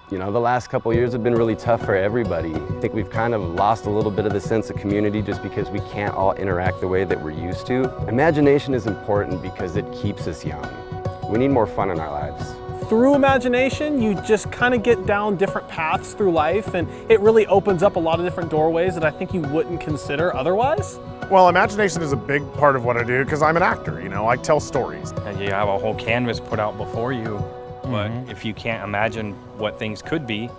You know, the last couple years have been really tough for everybody. I think we've kind of lost a little bit of the sense of community just because we can't all interact the way that we're used to. Imagination is important because it keeps us young. We need more fun in our lives. Through imagination, you just kind of get down different paths through life, and it really opens up a lot of different doorways that I think you wouldn't consider otherwise. Well, imagination is a big part of what I do because I'm an actor, you know, I tell stories. And you have a whole canvas put out before you, but if you can't imagine what things could be,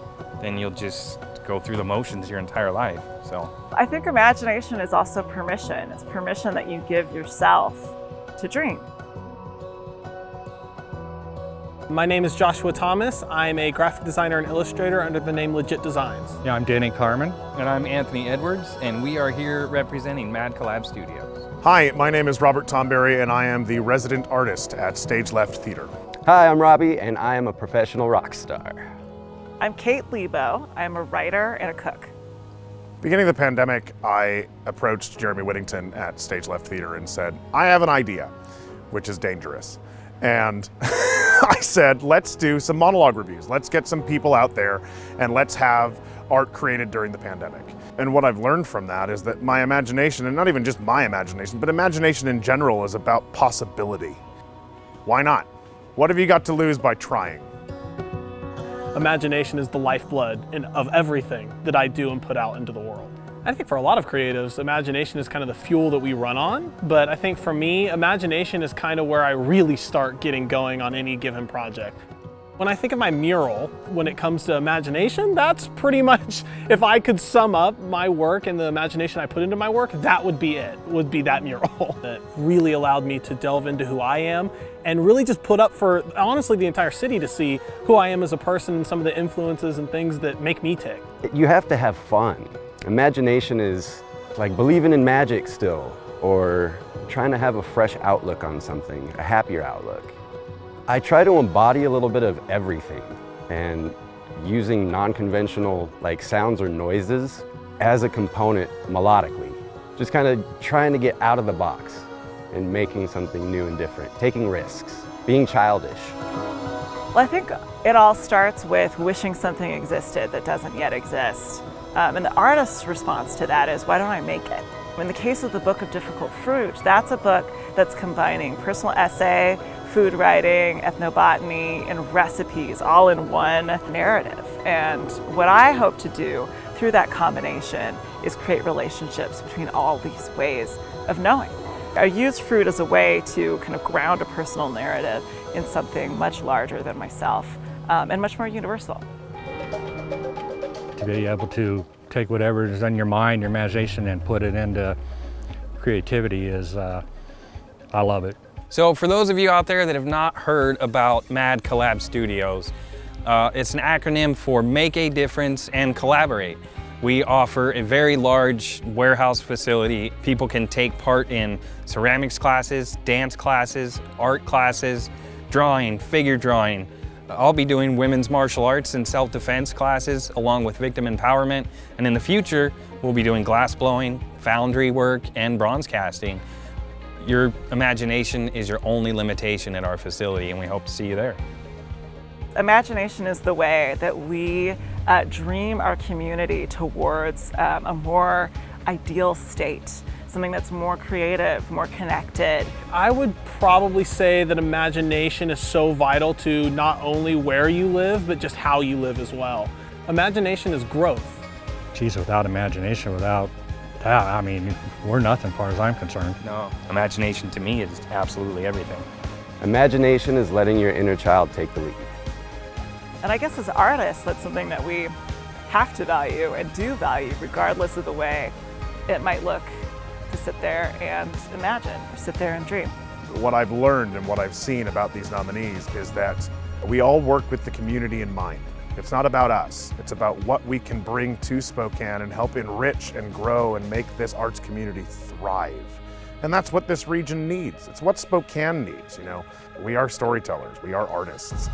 then you'll just go through the motions your entire life. So I think imagination is also permission. It's permission that you give yourself to dream. My name is Joshua Thomas. I'm a graphic designer and illustrator under the name Legit Designs. Yeah, I'm Danny Carmen. And I'm Anthony Edwards, and we are here representing Mad Collab Studios. Hi, my name is Robert Tomberry, and I am the resident artist at Stage Left Theater. Hi, I'm Robbie, and I am a professional rock star. I'm Kate Lebo. I'm a writer and a cook. Beginning of the pandemic, I approached Jeremy Whittington at Stage Left Theater and said, I have an idea, which is dangerous. And I said, let's do some monologue reviews. Let's get some people out there and let's have art created during the pandemic. And what I've learned from that is that my imagination, and not even just my imagination, but imagination in general is about possibility. Why not? What have you got to lose by trying? Imagination is the lifeblood of everything that I do and put out into the world. I think for a lot of creatives, imagination is kind of the fuel that we run on, but I think for me, imagination is kind of where I really start getting going on any given project. When I think of my mural, when it comes to imagination, that's pretty much, if I could sum up my work and the imagination I put into my work, that would be it, would be that mural. That really allowed me to delve into who I am and really just put up for, honestly, the entire city to see who I am as a person and some of the influences and things that make me tick. You have to have fun. Imagination is like believing in magic still, or trying to have a fresh outlook on something, a happier outlook. I try to embody a little bit of everything, and using non-conventional like sounds or noises as a component melodically. Just kind of trying to get out of the box and making something new and different, taking risks, being childish. Well, I think it all starts with wishing something existed that doesn't yet exist. And the artist's response to that is, why don't I make it? In the case of the Book of Difficult Fruit, that's a book that's combining personal essay, food writing, ethnobotany, and recipes all in one narrative. And what I hope to do through that combination is create relationships between all these ways of knowing. I use fruit as a way to kind of ground a personal narrative in something much larger than myself and much more universal. To be able to take whatever is on your mind, your imagination, and put it into creativity is, I love it. So for those of you out there that have not heard about Mad Collab Studios, it's an acronym for Make a Difference and Collaborate. We offer a very large warehouse facility. People can take part in ceramics classes, dance classes, art classes, drawing, figure drawing. I'll be doing women's martial arts and self-defense classes along with victim empowerment. And in the future, we'll be doing glass blowing, foundry work, and bronze casting. Your imagination is your only limitation at our facility, and we hope to see you there. Imagination is the way that we dream our community towards a more ideal state, something that's more creative, more connected. I would probably say that imagination is so vital to not only where you live, but just how you live as well. Imagination is growth. Geez, without imagination, without that, I mean, we're nothing as far as I'm concerned. No, imagination to me is absolutely everything. Imagination is letting your inner child take the lead. And I guess as artists, that's something that we have to value and do value regardless of the way it might look to sit there and imagine or sit there and dream. What I've learned and what I've seen about these nominees is that we all work with the community in mind. It's not about us, it's about what we can bring to Spokane and help enrich and grow and make this arts community thrive. And that's what this region needs. It's what Spokane needs, you know. We are storytellers, we are artists.